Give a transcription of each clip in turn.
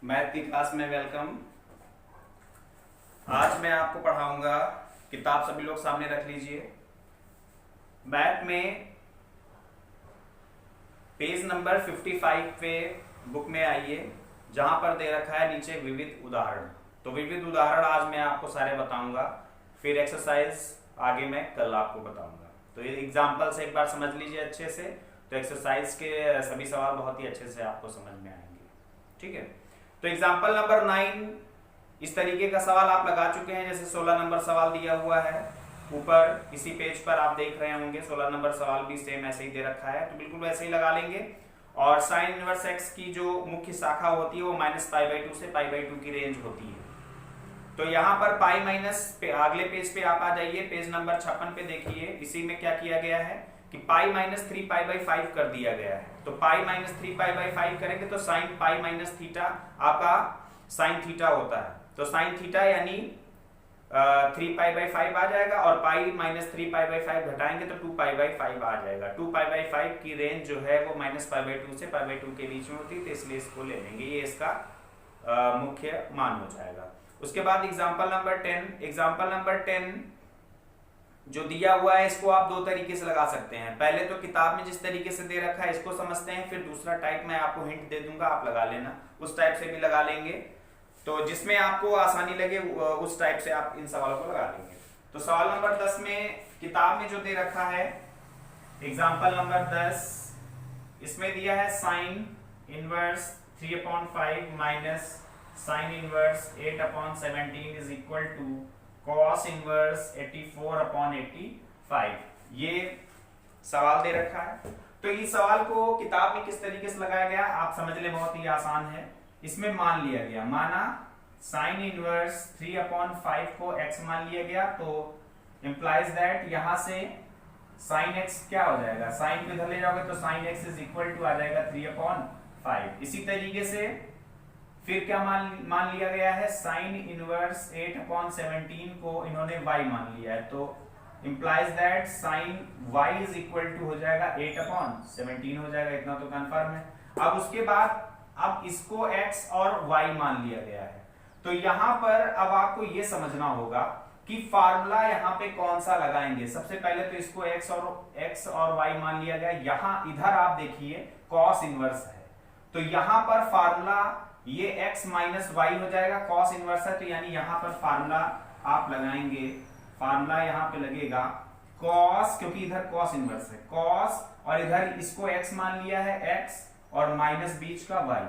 Math की class में welcome. आज मैं आपको पढ़ाऊंगा, किताब सभी लोग सामने रख लीजिए। मैथ में पेज नंबर 55 पे बुक में आइए, जहां पर दे रखा है नीचे विविध उदाहरण। तो विविध उदाहरण आज मैं आपको सारे बताऊंगा, फिर एक्सरसाइज आगे मैं कल आपको बताऊंगा। तो ये एग्जाम्पल से एक बार समझ लीजिए अच्छे से, तो एक्सरसाइज के सभी सवाल बहुत ही अच्छे से आपको समझ में आएंगे। ठीक है, तो एग्जाम्पल नंबर 9 इस तरीके का सवाल आप लगा चुके हैं। जैसे 16 नंबर सवाल दिया हुआ है ऊपर इसी पेज पर, आप देख रहे होंगे 16 नंबर सवाल भी सेम ऐसे ही दे रखा है, तो बिल्कुल वैसे ही लगा लेंगे। और साइन इनवर्स एक्स की जो मुख्य शाखा होती है वो -π/2 से π/2 की रेंज होती है। तो यहाँ पर पाई माइनस पे अगले पेज पे आप आ जाइए, पेज नंबर 56 पे देखिए। इसी में क्या किया गया है कि पाई माइनस 3π/5 कर दिया गया है। तो पाई माइनस 3π/5 करेंगे तो साइन पाई माइनस थीटा आपका साइन थीटा होता है। तो साइन थीटा यानी 3π/5 आ जाएगा, और पाई माइनस 3π/5 घटाएंगे तो 2π/5 आ जाएगा। 2π/5 की रेंज जो है वो -π/2 से π/2 के बीच में होती है, तो इसलिए इसको ले लेंगे, ये इसका मुख्य मान हो जाएगा। उसके बाद एग्जाम्पल नंबर 10 जो दिया हुआ है इसको आप दो तरीके से लगा सकते हैं। पहले तो किताब में जिस तरीके से दे रखा है इसको समझते हैं, फिर दूसरा टाइप मैं आपको हिंट दे दूंगा, आप लगा लेना, उस टाइप से भी लगा लेंगे। तो जिसमें आपको आसानी लगे उस टाइप से आप इन सवालों को लगा लेंगे। तो सवाल नंबर 10 में किताब में जो दे रखा है एग्जाम्पल नंबर 10, इसमें दिया है sine inverse 3/5 minus sine inverse 8/17 is equal to cos inverse 84/85। ये सवाल दे रखा है। तो इस सवाल को किताब में किस तरीके से लगाया गया आप समझ ले, बहुत ही आसान है। इसमें मान लिया गया, माना साइन इनवर्स 3/5 को x मान लिया गया, तो इंप्लाइज दैट यहां से साइन x क्या हो जाएगा, साइन को इधर ले जाओगे तो sine x is equal to आ जाएगा 3/5। इसी तरीके से फिर क्या मान लिया गया है, साइन इनवर्स 8/17 को इन्होंने y मान लिया है, तो implies that sine y is equal to हो जाएगा 8/17 हो जाएगा। इतना तो कंफर्म है। अब उसके बाद अब इसको x और y मान लिया गया है। तो यहां पर अब आपको यह समझना होगा कि फार्मूला यहां पे कौन सा लगाएंगे। सबसे पहले तो इसको x और y मान लिया गया। यहां इधर आप देखिए कॉस इनवर्स है, तो यहां पर फार्मूला ये x माइनस y हो जाएगा, कॉस इनवर्स है, तो यानी यहां पर फार्मूला आप लगाएंगे, फार्मूला यहां पे लगेगा कॉस, क्योंकि इधर कॉस इनवर्स है, कॉस, और इधर इसको x मान लिया है, x और माइनस बीच का y,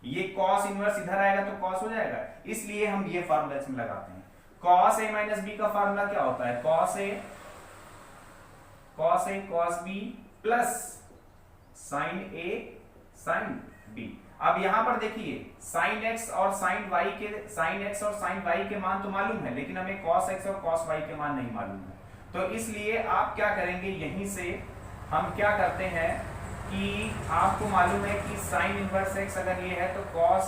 ये कॉस इनवर्स इधर आएगा तो कॉस हो जाएगा, इसलिए हम ये फार्मूला इसमें लगाते हैं। कॉस a माइनस b का फार्मूला क्या होता है, cos a cos b plus sine a sine b। अब यहां पर देखिए साइन x और साइन y के मान तो मालूम है, लेकिन हमें cos x और cos y के मान नहीं मालूम है। तो इसलिए आप क्या करेंगे, यहीं से हम क्या करते हैं कि आपको मालूम है कि साइन इनवर्स x अगर ये है तो cos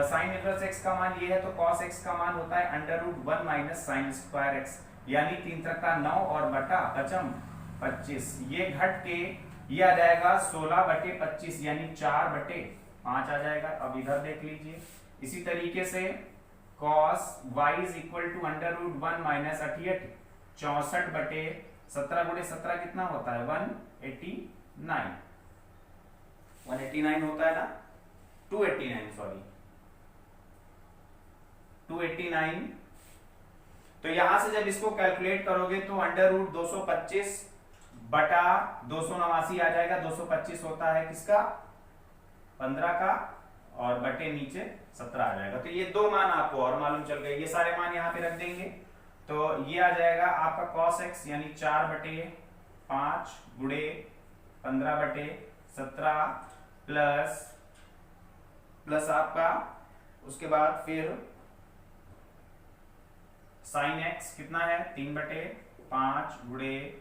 साइन इनवर्स x का मान ये है, तो cos x का मान होता है √1 माइनस साइन स्क्वायर x, यानी 3 तक 9 और बटा 25, ये घट के ये आ जाएगा 16/25 यानी 4/5 आ जाएगा। अब इधर देख लीजिए, इसी तरीके से cos y is equal to √1 minus 68, 64/17 गुणे 17 कितना होता है 189 होता है ना, 289 सॉरी 289। तो यहां से जब इसको कैलकुलेट करोगे तो √225 बटा 289 आ जाएगा। 225 होता है किसका, 15 का, और बटे नीचे 17 आ जाएगा। तो ये दो मान आपको और मालूम चल गए, ये सारे मान यहाँ पे रख देंगे, तो ये आ जाएगा आपका cos x यानी 4/5 गुणे 15/17 प्लस आपका उसके बाद फिर साइन x कितना है 3/5 गुणे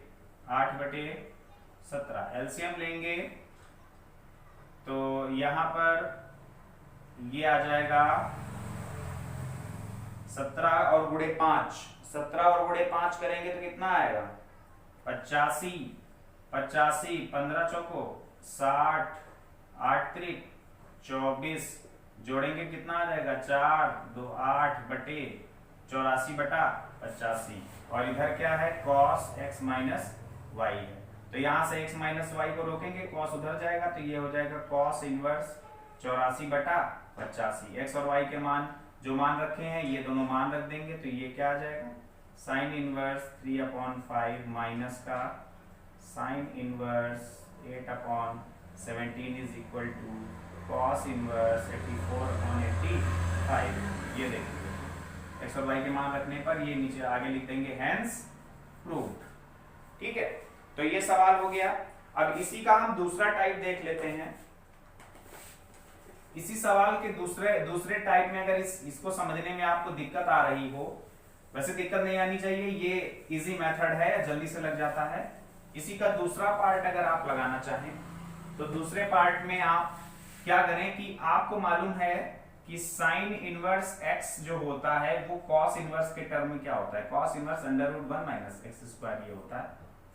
8/17, एलसीएम लेंगे तो यहां पर ये आ जाएगा 17 और गुणे 5, 17 और गुणे 5 करेंगे तो कितना आएगा 85, 15 चौको 60, 8 त्रिक 24, जोड़ेंगे कितना आ जाएगा 4 2 8 बटे 84 बटा 85 और इधर क्या है cos x माइनस वाई है। तो यहाँ से x माइनस वाई को रोकेंगे, cos उधर जाएगा तो ये हो जाएगा cos इनवर्स 84 बटा 85। x और y के मान जो मान रखे हैं ये दोनों मान रख देंगे तो ये क्या आ जाएगा साइन इनवर्स 3/5 माइनस का sine inverse 8/17 is equal to cos inverse 84/85। ये देखिए x और y के मान रखने पर ये नीचे आगे लिख देंगे हेंस प्रूव्ड। ठीक है, तो ये सवाल हो गया। अब इसी का हम दूसरा टाइप देख लेते हैं। इसी सवाल के दूसरे टाइप में अगर इसको समझने में आपको दिक्कत आ रही हो, वैसे दिक्कत नहीं आनी चाहिए, ये इजी मेथड है, जल्दी से लग जाता है। इसी का दूसरा पार्ट अगर आप लगाना चाहें तो दूसरे पार्ट में आप क्या करें कि आपको मालूम है कि साइन इनवर्स x जो होता है वो cos इनवर्स के टर्म में क्या होता है, cos inverse √1 minus x square ये होता है।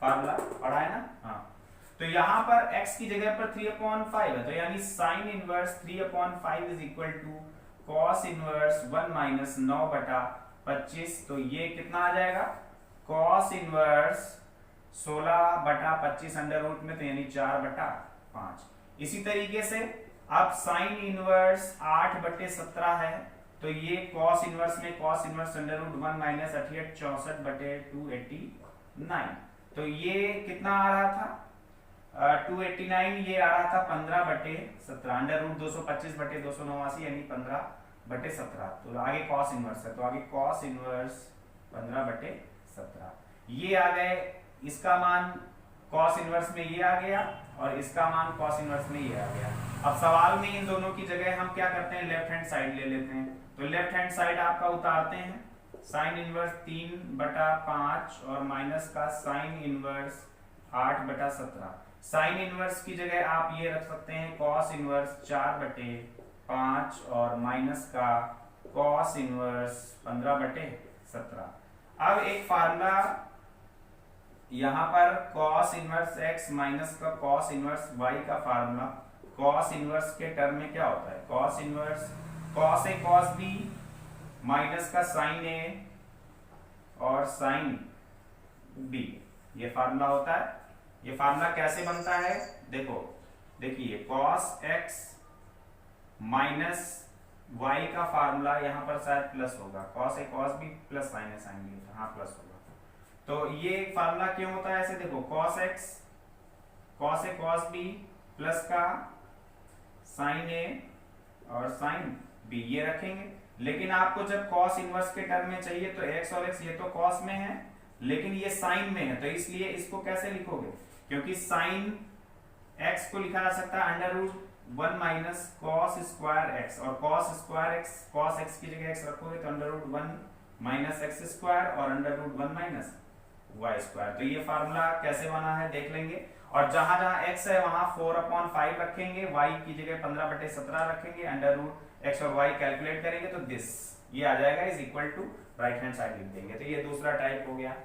फार्मूला पढ़ा है ना। हाँ, तो यहाँ पर x की जगह पर 3/5 है, तो यानी sine inverse 3/5 is equal to cos inverse 1 minus 9/25। तो ये कितना आ जाएगा cos इनवर्स 16/25 अंडर रूट में, तो यानी 4/5। इसी तरीके से अब साइन इनवर्स 8/17 है, तो ये cos इनवर्स में cos इनवर्स √1 माइनस 68 64/289। तो ये कितना आ रहा था 289, ये आ रहा था 15/17 अंडर रूट 225/289 यानी 15/17। तो आगे cos इनवर्स है, तो आगे cos इनवर्स 15/17 ये आ गए। इसका मान cos इनवर्स में ये आ गया और इसका मान cos इनवर्स में ये आ गया। अब सवाल में इन दोनों की जगह हम क्या करते हैं लेफ्ट हैंड साइड ले लेते हैं। तो लेफ्ट हैंड साइड आपका उतारते हैं, साइन इनवर्स 3/5 और माइनस का साइन इनवर्स 8/17। साइन इनवर्स की जगह आप ये रख सकते हैं cos इनवर्स 4/5 और माइनस का cos इनवर्स 15/17। अब एक फार्मूला यहाँ पर cos इनवर्स x माइनस का cos इनवर्स y का फार्मूला cos इनवर्स के टर्म में क्या होता है cos inverse cos a cos b minus का sin a और sin b, ये फार्मूला होता है। ये फार्मूला कैसे बनता है देखिए cos x माइनस y का फार्मूला यहाँ पर शायद प्लस होगा, cos a cos b plus sin a sin b, हाँ प्लस होगा। तो ये फार्मूला क्यों होता है ऐसे, देखो cos x cos a cos b plus का sin a और sin b ये रखेंगे। लेकिन आपको जब cos इनवर्स के टर्म में चाहिए तो x और x ये तो cos में है लेकिन ये sin में है, तो इसलिए इसको कैसे लिखोगे, क्योंकि sin x को लिखा जा सकता है √1 माइनस cos स्क्वायर x और cos x की जगह x रखोगे तो √1 माइनस एक्स स्क्वायर और √1 माइनस वाई स्क्वायर। तो ये फार्मूला कैसे बना है देख लेंगे। और जहां जहां x है वहां 4/5 रखेंगे, y की जगह 15/17 रखेंगे, √x और y कैलकुलेट करेंगे तो दिस ये आ जाएगा is equal to right hand side लिख देंगे। तो ये दूसरा टाइप हो गया।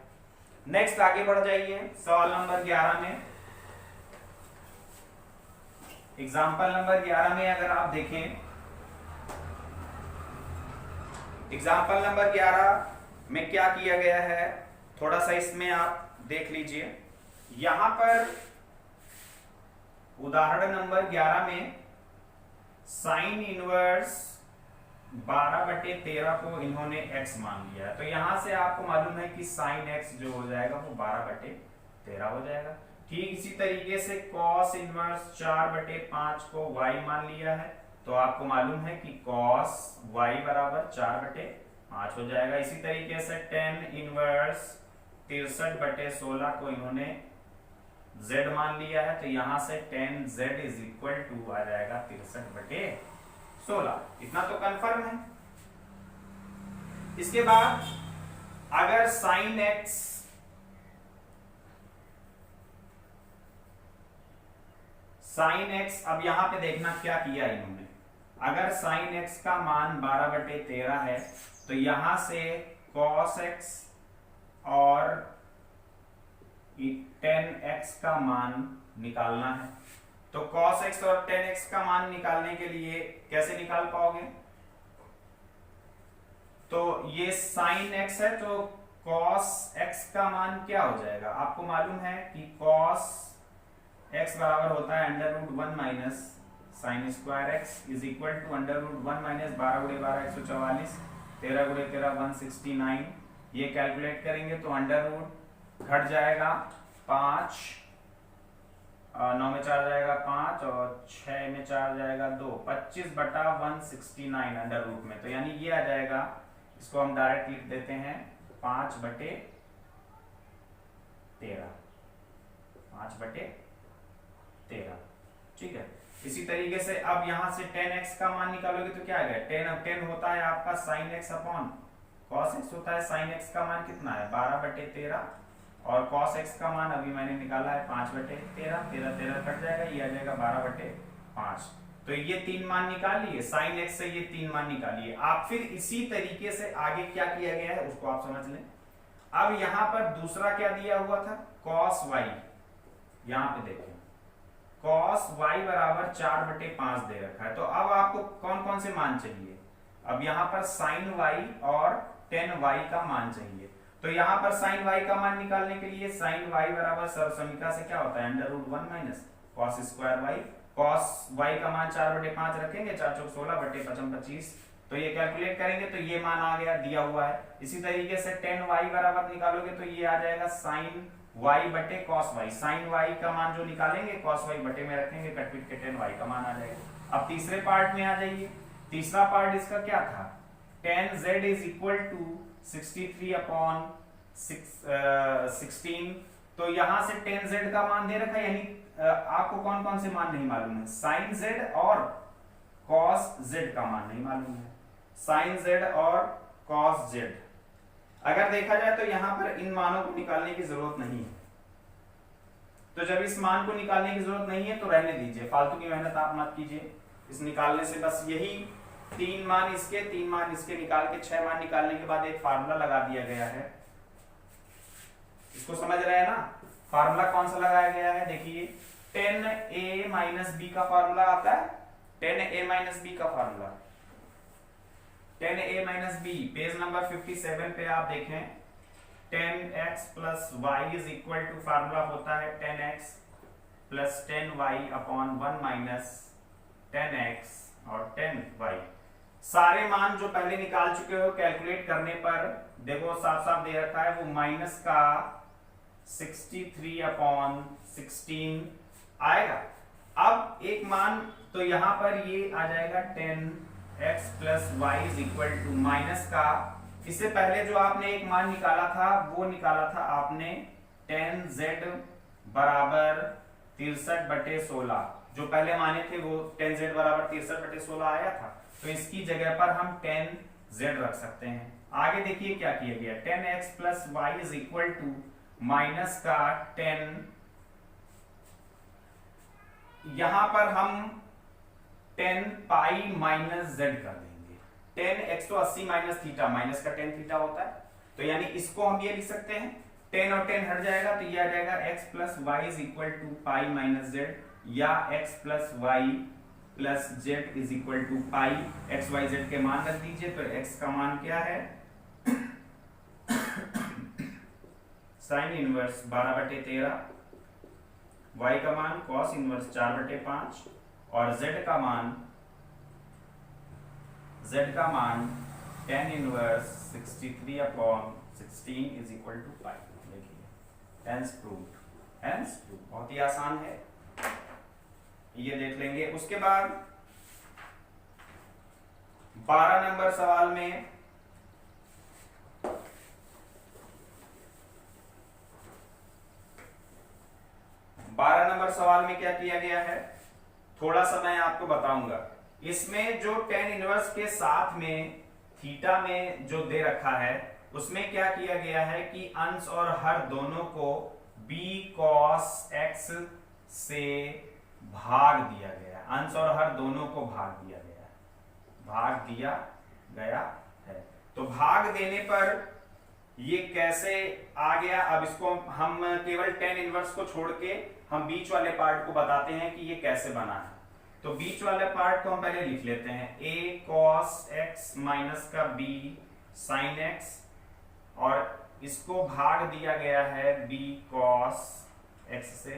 नेक्स्ट आगे बढ़ जाइए सवाल नंबर 11 में। एग्जाम्पल नंबर 11 में अगर आप देखें, एग्जाम्पल नंबर 11 में क्या किया गया है थोड़ा सा इसमें आप देख लीजिए। यहां पर उदाहरण नंबर 11 में साइन इनवर्स 12/13 को इन्होंने x मान लिया है। तो यहां से आपको मालूम है कि साइन x जो हो जाएगा वो 12/13 हो जाएगा। ठीक इसी तरीके से cos इनवर्स 4/5 को y मान लिया है, तो आपको मालूम है कि cos y बराबर 4/5 हो जाएगा। इसी तरीके से tan इनवर्स 63/16 को इन्होंने z मान लिया है, तो यहां से tan z is equal to आ जाएगा 63/16। इतना तो कंफर्म है। इसके बाद अगर sin x अब यहां पे देखना क्या किया इन्होंने। अगर sin x का मान 12/13 है तो यहां से cos x और tan x का मान निकालना है। तो cos x और tan x का मान निकालने के लिए कैसे निकाल पाओगे? तो ये sin x है तो cos x का मान क्या हो जाएगा? आपको मालूम है कि cos x बराबर होता है √1 minus sine square x is equal to √1 minus 12 गुणे 12 144 13 गुणे 13 169। ये कैलकुलेट करेंगे तो अंडर रूट घट जाएगा 5, 9 में 4 जाएगा 5 और 6 में 4 जाएगा 2, 25/169 अंडर रूट में। तो यानी ये आ जाएगा, इसको हम डायरेक्ट लिख देते हैं 5/13, 5/13। ठीक है। इसी तरीके से अब यहां से tan x का मान निकालोगे तो क्या आ गया? tan होता है आपका sin x upon cos x होता है। sin x का मान कितना है? 12/13 और cos x का मान अभी मैंने निकाला है 5/13, 13 कट जाएगा, ये आ जाएगा 12/5। तो ये 3 मान निकाल लिए, sin x से ये 3 मान निकालिए आप। फिर इसी तरीके से आगे क्या किया गया है उसको आप समझ लें। अब यहां पर दूसरा क्या दिया हुआ था? cos y। यहां पे देखिए cos y बराबर 4/5 दे रखा है। तो अब आपको कौन कौन से मान चाहिए? अब यहां पर sin y और tan y का मान चाहिए। तो यहां पर sin y का मान निकालने के लिए sin y बराबर सर्वसमीकरण से क्या होता है? √1 minus cos square y। cos y का मान 4/5 रखेंगे, 4 चौक 16 बटे 55 25। तो ये कैलकुलेट करेंगे तो ये मान आ गया, दिया हुआ है। इसी तरीके से tan y बराबर निकालोगे तो ये आ जाएगा sin y बटे cos y। sin y का मान जो निकालेंगे cos y बटे में रखेंगे, कट पिट के tan y का मान आ जाएगा। अब तीसरे पार्ट में आ जाइए। तीसरा पार्ट इसका क्या था? tan z is equal to 63/16। तो यहां से tan z का मान दे रखा है, यानी आपको कौन कौन से मान नहीं मालूम है? sin z और cos z का मान नहीं मालूम है। sin z और cos z अगर देखा जाए तो यहां पर इन मानों को निकालने की जरूरत नहीं है। तो जब इस मान को निकालने की जरूरत नहीं है तो रहने दीजिए, फालतू की मेहनत आप मत कीजिए। इस निकालने से बस यही 3 मान इसके 3 मान इसके निकाल के 6 मान निकालने के बाद एक फार्मूला लगा दिया गया है। इसको समझ रहे हैं ना? फार्मूला कौन सा लगाया गया है? देखिए tan a माइनस b का फार्मूला आता है। tan a माइनस b का formula, tan a minus b page number 57 पे आप देखें। tan x plus y is equal to formula होता है tan x plus tan y upon 1 minus tan x और tan y। सारे मान जो पहले निकाल चुके हो कैलकुलेट करने पर देखो साफ साफ दे रखा है, वो माइनस का 63/16 आएगा। अब एक मान तो यहां पर ये आ जाएगा tan x plus y is equal to minus का, इससे पहले जो आपने एक मान निकाला था वो निकाला था आपने tan z बराबर 63/16। जो पहले माने थे वो tan z बराबर 63/16 आया था। तो इसकी जगह पर हम tan z रख सकते हैं। आगे देखिए क्या किया गया, tan x plus y is equal to minus का tan, यहां पर हम tan पाई माइनस z कर देंगे। tan x तो 80 माइनस थीटा, माइनस का tan थीटा होता है। तो यानी इसको हम ये लिख सकते हैं, tan और tan हट जाएगा तो ये आ जाएगा x plus y is equal to pi minus z, या x plus y plus z is equal to pi. x y z के मान रख दीजिए तो x का मान क्या है? साइन इनवर्स 12/13, y का मान cos इनवर्स 4/5 और z का मान tan inverse 63/16 is equal to pi. देखिए हेंस प्रूव्ड, हेंस प्रूव्ड। बहुत ही आसान है, ये देख लेंगे। उसके बाद 12 नंबर सवाल में क्या किया गया है, थोड़ा सा मैं आपको बताऊंगा। इसमें जो tan इनवर्स के साथ में थीटा में जो दे रखा है उसमें क्या किया गया है कि अंश और हर दोनों को b cos x से भाग दिया गया है। अंश और हर दोनों को भाग दिया गया है, भाग दिया गया है। तो भाग देने पर ये कैसे आ गया, अब इसको हम केवल टेन इनवर्स को छोड़ के हम बीच वाले पार्ट को बताते हैं कि ये कैसे बना है। तो बीच वाले पार्ट को हम पहले लिख लेते हैं, a cos x माइनस का b sin x, और इसको भाग दिया गया है b cos x से,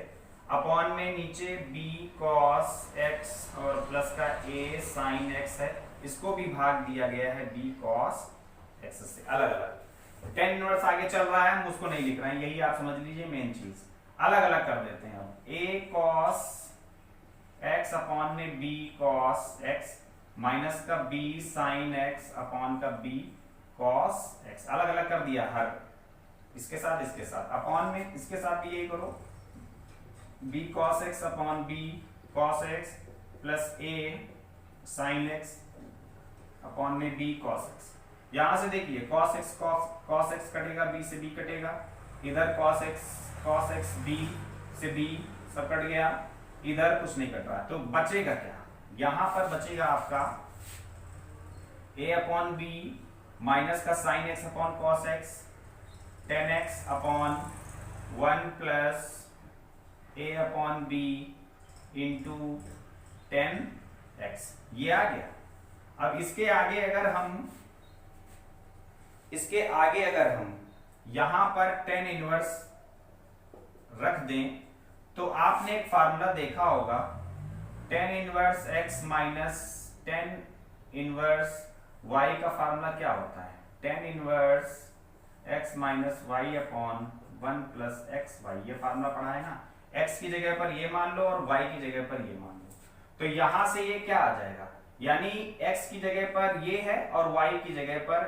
अपॉन में नीचे b cos x और प्लस का a sin x है, इसको भी भाग दिया गया है b cos x से। अलग अलग टेन इनवर्स आगे चल रहा है, हम उसको नहीं लिख रहे हैं, यही आप समझ लीजिए मेन चीज। अलग अलग कर देते हैं अब, a cos x अपॉन में b cos x माइनस का b sin x अपॉन का b cos x, अलग अलग कर दिया हर, इसके साथ अपॉन में इसके साथ भी यही करो, b cos x upon b cos x plus a sin x upon में b cos x। यहां से देखिए cos x कटेगा, b से b कटेगा, इधर cos x b से b सब कट गया, इधर कुछ नहीं कट रहा, तो बचेगा क्या, यहां पर बचेगा आपका a अपॉन b माइनस का sin x upon cos x, tan x upon 1 plus a upon b into tan x, ये आ गया। अब इसके आगे अगर हम यहां पर tan इनवर्स रख दें तो आपने एक फार्मूला देखा होगा, tan inverse x minus tan inverse y का फार्मूला क्या होता है, tan inverse x minus y upon 1 plus x y, ये फार्मूला पढ़ा है ना, x की जगह पर ये मान लो और y की जगह पर ये मान लो, तो यहां से ये क्या आ जाएगा, यानी x की जगह पर ये है और y की जगह पर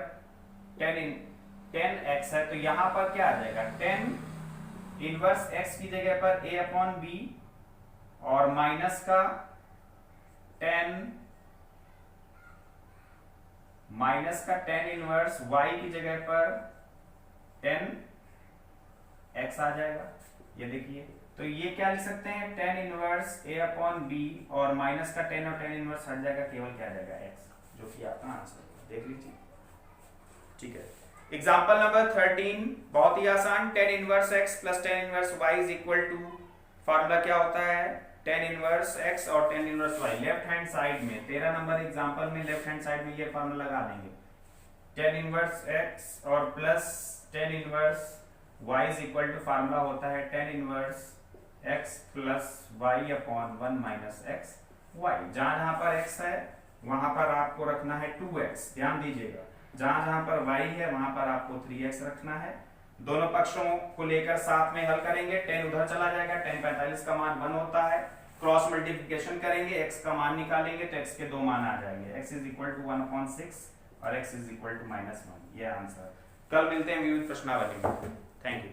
tan x है, तो यहां पर क्या आ जाएगा, tan इनवर्स x की जगह पर a अपॉन b और माइनस का tan इनवर्स y की जगह पर tan x आ जाएगा। ये देखिए, तो ये क्या लिख सकते हैं, tan inverse a upon b और माइनस का tan और tan इनवर्स हट जाएगा, केवल क्या आ जाएगा x, जो कि आपका आंसर देख लीजिए। ठीक है, एग्जाम्पल नंबर 13 बहुत ही आसान, tan inverse x plus tan inverse y is equal to, formula क्या होता है, tan इनवर्स x और tan inverse y, left hand side में 13 नंबर एग्जाम्पल में लेफ्ट हैंड साइड में ये फार्मूला लगा देंगे, tan इनवर्स x और plus tan inverse y is equal to, formula होता है tan inverse x plus y upon 1 minus x y. जहां पर x है वहां पर आपको रखना है 2x, ध्यान दीजिएगा, जहां पर y है वहां पर आपको 3x रखना है। दोनों पक्षों को लेकर साथ में हल करेंगे, tan उधर चला जाएगा, tan 45 का मान 1 होता है, क्रॉस मल्टीप्लिकेशन करेंगे, x का मान निकालेंगे तो x के दो मान आ जाएंगे, x इज इक्वल टू 1/6 और x इज इक्वल टू -1, ये आंसर। कल मिलते हैं विविध प्रश्नावली में, थैंक यू।